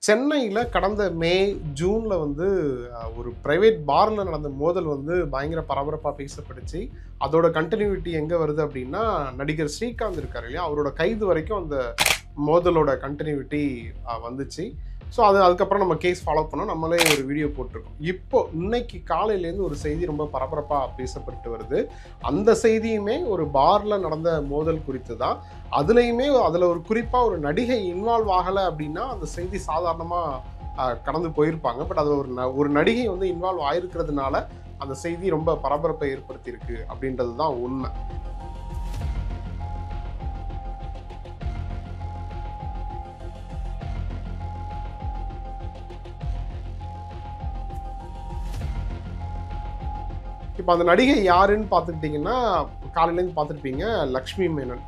சென்னையில கடந்த மே, ஜூன்ல வந்து ஒரு பிரைவேட் பார்ல நடந்த மோதல் வந்து பயங்கர பரபரப்பா பேசப்பட்டுச்சு. அதோட கன்டினியூட்டி எங்க வருது அப்படின்னா, நடிகர் ஸ்ரீகாந்த் இருக்காரு இல்லையா? அவரோட கைது வரைக்கும் அந்த மோதலோட கன்டினியூட்டி வந்துச்சு. ஸோ அதுக்கப்புறம் நம்ம கேஸ் ஃபாலோ பண்ணோம். நம்மளே ஒரு வீடியோ போட்டிருக்கோம். இப்போ இன்னைக்கு காலையிலேருந்து ஒரு செய்தி ரொம்ப பரபரப்பாக பேசப்பட்டு வருது. அந்த செய்தியுமே ஒரு பார்ல நடந்த மோதல் குறித்து தான். அதில் ஒரு குறிப்பாக ஒரு நடிகை இன்வால்வ் ஆகலை அப்படின்னா அந்த செய்தி சாதாரணமாக கடந்து போயிருப்பாங்க. பட் அதில் ஒரு நடிகை வந்து இன்வால்வ் ஆயிருக்கிறதுனால அந்த செய்தி ரொம்ப பரபரப்பை ஏற்படுத்தியிருக்கு அப்படின்றது தான் உண்மை. இப்போ அந்த நடிகை யாருன்னு பார்த்துக்கிட்டிங்கன்னா, காலையிலேருந்து பார்த்துருப்பீங்க, லக்ஷ்மி மேனன்.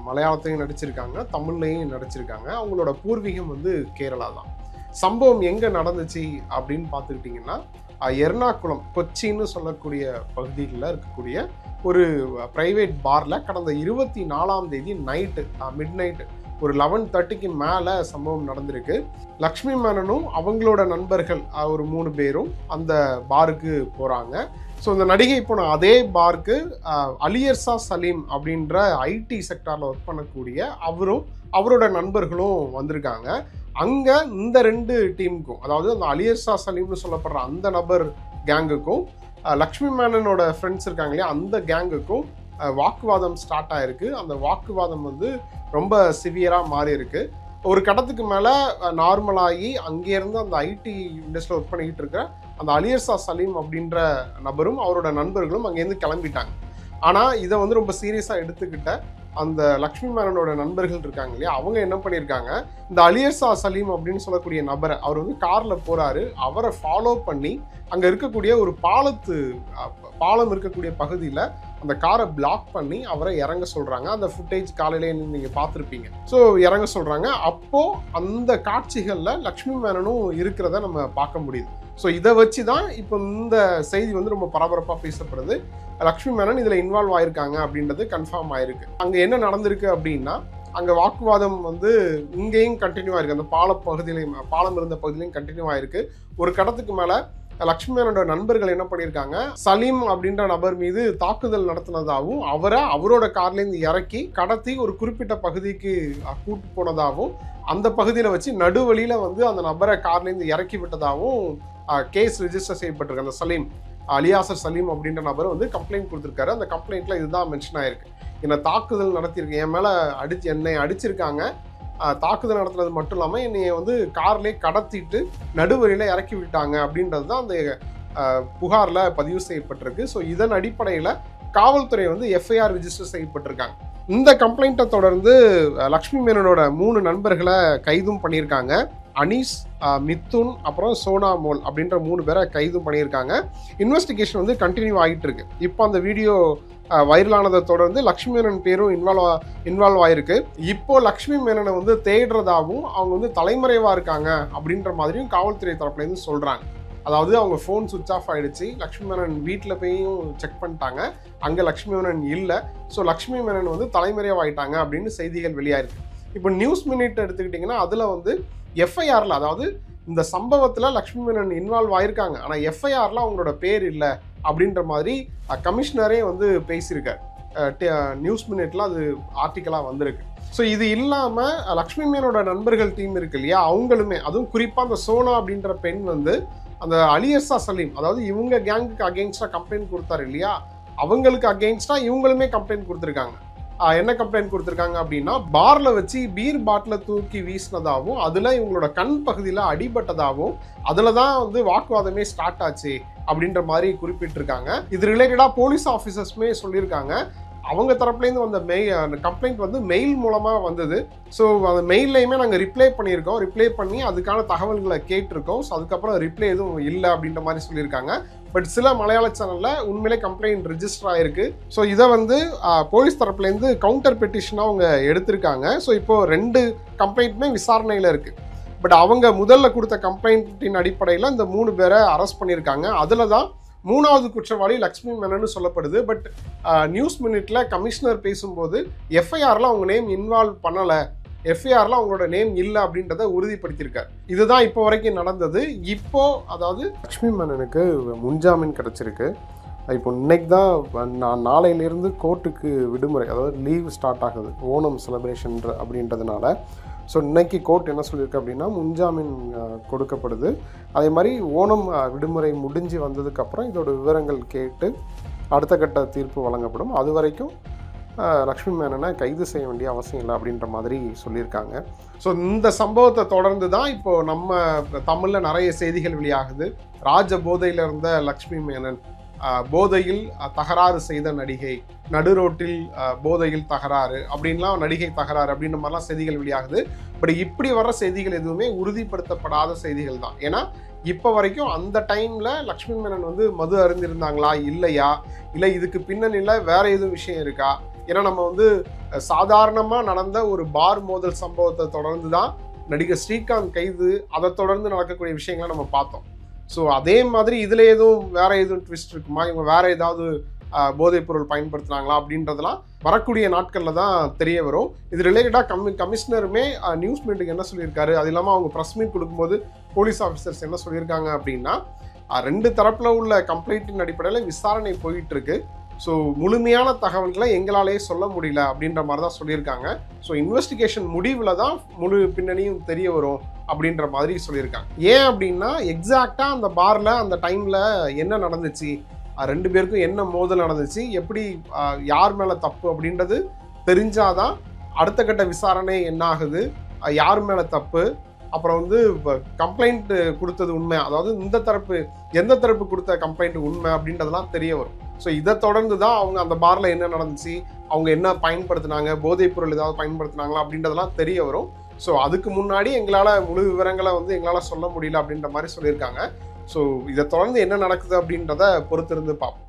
மலையாளத்தையும் நடிச்சிருக்காங்க, தமிழ்லையும் நடிச்சிருக்காங்க. அவங்களோட பூர்வீகம் வந்து கேரளா தான். சம்பவம் எங்கே நடந்துச்சு அப்படின்னு பார்த்துக்கிட்டிங்கன்னா, எர்ணாகுளம், கொச்சின்னு சொல்லக்கூடிய பகுதிகளில் இருக்கக்கூடிய ஒரு ப்ரைவேட் பார்ல கடந்த 24ஆம் தேதி நைட்டு மிட் நைட்டு ஒரு 11:30க்கு மேலே சம்பவம் நடந்திருக்கு. லக்ஷ்மி மேனனும் அவங்களோட நண்பர்கள் ஒரு 3 பேரும் அந்த பாருக்கு போகிறாங்க. ஸோ இந்த நடிகை போன அதே பார்க்கு அலியர்சா சலீம் அப்படின்ற ஐடி செக்டாரில் ஒர்க் பண்ணக்கூடிய அவரோட நண்பர்களும் வந்திருக்காங்க. அங்கே இந்த 2 டீமுக்கும், அதாவது அந்த அலியர்சா சலீம்னு சொல்லப்படுற அந்த நபர் கேங்குக்கும் லக்ஷ்மி மேனனோட ஃப்ரெண்ட்ஸ் இருக்காங்க இல்லையா, அந்த கேங்குக்கும் வாக்குவாதம் ஸ்டார்ட் ஆயிருக்கு. அந்த வாக்குவாதம் வந்து ரொம்ப சிவியராக மாறி இருக்கு. ஒரு கட்டத்துக்கு மேலே நார்மலாகி அங்கேருந்து அந்த ஐடி இண்டஸ்ட்ரியில் ஒர்க் பண்ணிக்கிட்டு இருக்கிற அந்த அலியர்சா சலீம் அப்படின்ற நபரும் அவரோட நண்பர்களும் அங்கேருந்து கிளம்பிட்டாங்க. ஆனால் இதை வந்து ரொம்ப சீரியஸாக எடுத்துக்கிட்ட அந்த லக்ஷ்மி மேனனோட நண்பர்கள் இருக்காங்க இல்லையா, அவங்க என்ன பண்ணியிருக்காங்க, இந்த அலியர்சா சலீம் அப்படின்னு சொல்லக்கூடிய நபரை, அவர் வந்து காரில் போகிறாரு, அவரை ஃபாலோ பண்ணி அங்கே இருக்கக்கூடிய ஒரு பாலம் இருக்கக்கூடிய பகுதியில் அந்த காரை பிளாக் பண்ணி அவரை இறங்க சொல்கிறாங்க. அந்த ஃபுட்டேஜ் காலையிலே நீங்கள் பார்த்துருப்பீங்க. ஸோ இறங்க சொல்கிறாங்க. அப்போது அந்த காட்சிகளில் லக்ஷ்மி மேனனும் இருக்கிறத நம்ம பார்க்க முடியுது. ஸோ இதை வச்சு தான் இப்போ இந்த செய்தி வந்து ரொம்ப பரபரப்பாக பேசப்படுது. லக்ஷ்மி மேனன் இதில் இன்வால்வ் ஆயிருக்காங்க அப்படின்றது கன்ஃபார்ம் ஆயிருக்கு. அங்கே என்ன நடந்திருக்கு அப்படின்னா, அங்கே வாக்குவாதம் வந்து இங்கேயும் கண்டினியூ ஆயிருக்கு. அந்த பாலம் இருந்த பகுதியிலையும் கண்டினியூ ஆயிருக்கு. ஒரு கட்டத்துக்கு மேலே லக்ஷ்மி மேனனோட நண்பர்கள் என்ன பண்ணியிருக்காங்க, சலீம் அப்படின்ற நபர் மீது தாக்குதல் நடத்தினதாகவும் அவரோட கார்லேருந்து இறக்கி கடத்தி ஒரு குறிப்பிட்ட பகுதிக்கு கூட்டு போனதாகவும், அந்த பகுதியில் வச்சு நடுவழியில் வந்து அந்த நபரை கார்லேருந்து இறக்கி விட்டதாகவும் கேஸ் ரெஜிஸ்டர் செய்யப்பட்டிருக்கு. அந்த சலீம், அலியாசர் சலீம் அப்படின்ற நபர் வந்து கம்ப்ளைண்ட் கொடுத்துருக்காரு. அந்த கம்ப்ளைண்ட்ல இதுதான் மென்ஷன் ஆயிருக்கு. என்னை தாக்குதல் நடத்தியிருக்கு, என் மேலே என்னை அடிச்சிருக்காங்க, தாக்குதல் நடத்துனது மட்டும் இல்லாமல் என்னைய வந்து கார்லேயே கடத்திட்டு நடுவழியில் இறக்கி விட்டாங்க அப்படின்றது தான் அந்த புகாரில் பதிவு செய்யப்பட்டிருக்கு. ஸோ இதன் அடிப்படையில் காவல்துறை வந்து எஃப்ஐஆர் ரெஜிஸ்டர் செய்யப்பட்டிருக்காங்க. இந்த கம்ப்ளைண்ட்டை தொடர்ந்து லக்ஷ்மி மேனனோட 3 நண்பர்களை கைதும் பண்ணியிருக்காங்க. அனீஸ், மித்துன், அப்புறம் சோனா மோல் அப்படின்ற 3 பேரை கைதும் பண்ணியிருக்காங்க. இன்வெஸ்டிகேஷன் வந்து கண்டினியூ ஆகிட்டு இருக்கு. இப்போ அந்த வீடியோ வைரலானதை தொடர்ந்து லக்ஷ்மி மேனன் பேரும் இன்வால்வ் ஆயிருக்கு. இப்போ லக்ஷ்மி மேனனை வந்து தேடுறதாகவும் அவங்க வந்து தலைமறைவாக இருக்காங்க அப்படின்ற மாதிரியும் காவல்துறை தரப்புலேருந்து சொல்கிறாங்க. அதாவது அவங்க ஃபோன் சுவிட்ச் ஆஃப் ஆகிடுச்சு. லக்ஷ்மி மேனன் வீட்டில் போயும் செக் பண்ணிட்டாங்க, அங்கே லக்ஷ்மி மேனன் இல்லை. ஸோ லக்ஷ்மி மேனன் வந்து தலைமறைவாயிட்டாங்க அப்படின்னு செய்திகள் வெளியாயிருக்கு. இப்போ நியூஸ் மினிட் எடுத்துக்கிட்டிங்கன்னா அதில் வந்து எஃப்ஐஆரில், அதாவது இந்த சம்பவத்தில் லக்ஷ்மி மேனன் இன்வால்வ் ஆயிருக்காங்க, ஆனால் எஃப்ஐஆரில் அவங்களோட பேர் இல்லை அப்படின்ற மாதிரி கமிஷனரே வந்து பேசியிருக்கார். நியூஸ் மினிட்ல அது ஆர்டிக்கலாக வந்திருக்கு. ஸோ இது இல்லாமல் லக்ஷ்மி மேனோட நண்பர்கள் டீம் இருக்கு இல்லையா, அவங்களுமே, அதுவும் குறிப்பாக அந்த சோனா அப்படின்ற பெண் வந்து அந்த அலியர்சா சலீம், அதாவது இவங்க கேங்குக்கு அகெயின்ஸ்டாக கம்ப்ளைண்ட் கொடுத்தாரு இல்லையா, அவங்களுக்கு அகெயின்ஸ்டாக இவங்களுமே கம்ப்ளைண்ட் கொடுத்துருக்காங்க. என்ன கம்ப்ளைண்ட் கொடுத்துருக்காங்க அப்படின்னா, பார்ல வச்சு பீர் பாட்டில தூக்கி வீசினதாகவும், அதில் இவங்களோட கண் பகுதியில் அடிபட்டதாகவும், அதில் தான் வந்து வாக்குவாதமே ஸ்டார்ட் ஆச்சு அப்படின்ற மாதிரி குறிப்பிட்டிருக்காங்க. இது ரிலேட்டடாக போலீஸ் ஆஃபீஸர்ஸுமே சொல்லியிருக்காங்க. அவங்க தரப்புலேருந்து வந்த கம்ப்ளைண்ட் வந்து மெயில் மூலமாக வந்தது. ஸோ அந்த மெயில்லையுமே நாங்கள் ரிப்ளை பண்ணி அதுக்கான தகவல்களை கேட்டிருக்கோம். ஸோ அதுக்கப்புறம் ரிப்ளை எதுவும் இல்லை அப்படின்ற மாதிரி சொல்லியிருக்காங்க. பட் சில மலையாள சேனலில் உண்மையிலே கம்ப்ளைண்ட் ரெஜிஸ்டர் ஆகிருக்கு. ஸோ இதை வந்து போலீஸ் தரப்புலேருந்து கவுண்டர் பெட்டிஷனாக அவங்க எடுத்திருக்காங்க. ஸோ இப்போது 2 கம்ப்ளைண்ட்டுமே விசாரணையில் இருக்குது. பட் அவங்க முதல்ல கொடுத்த கம்ப்ளைண்ட்டின் அடிப்படையில் இந்த 3 பேரை அரெஸ்ட் பண்ணியிருக்காங்க. அதில் தான் 3வது குற்றவாளி லக்ஷ்மி மேனன் சொல்லப்படுது. பட் நியூஸ் மினிட்ல கமிஷனர் பேசும்போது எஃப்ஐஆர்ல அவங்க நேம் இன்வால்வ் பண்ணலை, எஃப்ஐஆர்ல அவங்களோட நேம் இல்லை அப்படின்றத உறுதிப்படுத்தியிருக்காரு. இதுதான் இப்போ வரைக்கும் நடந்தது. இப்போ அதாவது லக்ஷ்மி மேனனுக்கு முன்ஜாமீன் கிடைச்சிருக்கு. இப்போ இன்னைக்கு தான் நாளையிலேருந்து கோர்ட்டுக்கு விடுமுறை, அதாவது லீவ் ஸ்டார்ட் ஆகுது ஓணம் செலிப்ரேஷன் அப்படின்றதுனால. ஸோ இன்னைக்கு கோர்ட் என்ன சொல்லியிருக்கு அப்படின்னா முன்ஜாமீன் கொடுக்கப்படுது. அதே மாதிரி ஓணம் விடுமுறை முடிஞ்சு வந்ததுக்கப்புறம் இதோட விவரங்கள் கேட்டு அடுத்த கட்ட தீர்ப்பு வழங்கப்படும். அது வரைக்கும் லக்ஷ்மி மேனனை கைது செய்ய வேண்டிய அவசியம் இல்லை அப்படின்ற மாதிரி சொல்லியிருக்காங்க. ஸோ இந்த சம்பவத்தை தொடர்ந்து தான் இப்போது நம்ம தமிழில் நிறைய செய்திகள் வெளியாகுது. ராஜ போதையில் இருந்த லக்ஷ்மி மேனன் போதையில் தகராறு செய்த நடிகை, நடுரோட்டில் போதையில் தகராறு அப்படின்லாம், நடிகை தகராறு அப்படின்ற மாதிரிலாம் செய்திகள் வெளியாகுது. பட் இப்படி வர்ற செய்திகள் எதுவுமே உறுதிப்படுத்தப்படாத செய்திகள் தான். ஏன்னா இப்போ வரைக்கும் அந்த டைமில் லக்ஷ்மி மேனன் வந்து மது அருந்திருந்தாங்களா இல்லையா, இல்லை இதுக்கு பின்னணியில் வேற எதுவும் விஷயம் இருக்கா? ஏன்னா நம்ம வந்து சாதாரணமாக நடந்த ஒரு பார் மோதல் சம்பவத்தை தொடர்ந்து தான் நடிகர் ஸ்ரீகாந்த் கைது, அதை தொடர்ந்து நடக்கக்கூடிய விஷயங்களை நம்ம பார்த்தோம். ஸோ அதே மாதிரி இதில் எதுவும் வேற எதுவும் ட்விஸ்ட் இருக்குமா, இவங்க வேற ஏதாவது போதைப் பொருள் பயன்படுத்துனாங்களா அப்படின்றதெல்லாம் வரக்கூடிய நாட்களில் தான் தெரிய வரும். இது ரிலேட்டடாக கமிஷனருமே நியூஸ் மீட்டுக்கு என்ன சொல்லியிருக்காரு, அது இல்லாமல் அவங்க ப்ரெஸ் மீட் கொடுக்கும்போது போலீஸ் ஆஃபீஸர்ஸ் என்ன சொல்லியிருக்காங்க அப்படின்னா, 2 தரப்பில் உள்ள கம்ப்ளைண்ட்டின் அடிப்படையில் விசாரணை போயிட்டு இருக்கு. ஸோ முழுமையான தகவல்களை எங்களாலேயே சொல்ல முடியல அப்படின்ற மாதிரி தான் சொல்லியிருக்காங்க. ஸோ இன்வெஸ்டிகேஷன் முடிவில் தான் முழு பின்னணியும் தெரிய வரும் அப்படின்ற மாதிரி சொல்லியிருக்காங்க. ஏன் அப்படின்னா எக்ஸாக்டாக அந்த பாரில் அந்த டைமில் என்ன நடந்துச்சு, 2 பேருக்கும் என்ன மோதல் நடந்துச்சு, எப்படி யார் மேலே தப்பு அப்படின்றது தெரிஞ்சாதான் அடுத்த கட்ட விசாரணை என்ன ஆகுது, யார் மேலே தப்பு, அப்புறம் வந்து கம்ப்ளைண்ட் கொடுத்தது உண்மை, அதாவது எந்த தரப்பு கொடுத்த கம்ப்ளைண்ட் உண்மை அப்படின்றதெல்லாம் தெரிய வரும். ஸோ இதை தொடர்ந்து தான் அவங்க அந்த பாரில் என்ன நடந்துச்சு, அவங்க என்ன பயன்படுத்தினாங்க, போதைப் பொருள் ஏதாவது பயன்படுத்தினாங்களா அப்படின்றதெல்லாம் தெரிய வரும். ஸோ அதுக்கு முன்னாடி எங்களால் முழு விவரங்களை வந்து எங்களால் சொல்ல முடியல அப்படின்ற மாதிரி சொல்லியிருக்காங்க. ஸோ இதை தொடர்ந்து என்ன நடக்குது அப்படின்றத பொறுத்திருந்து பார்ப்போம்.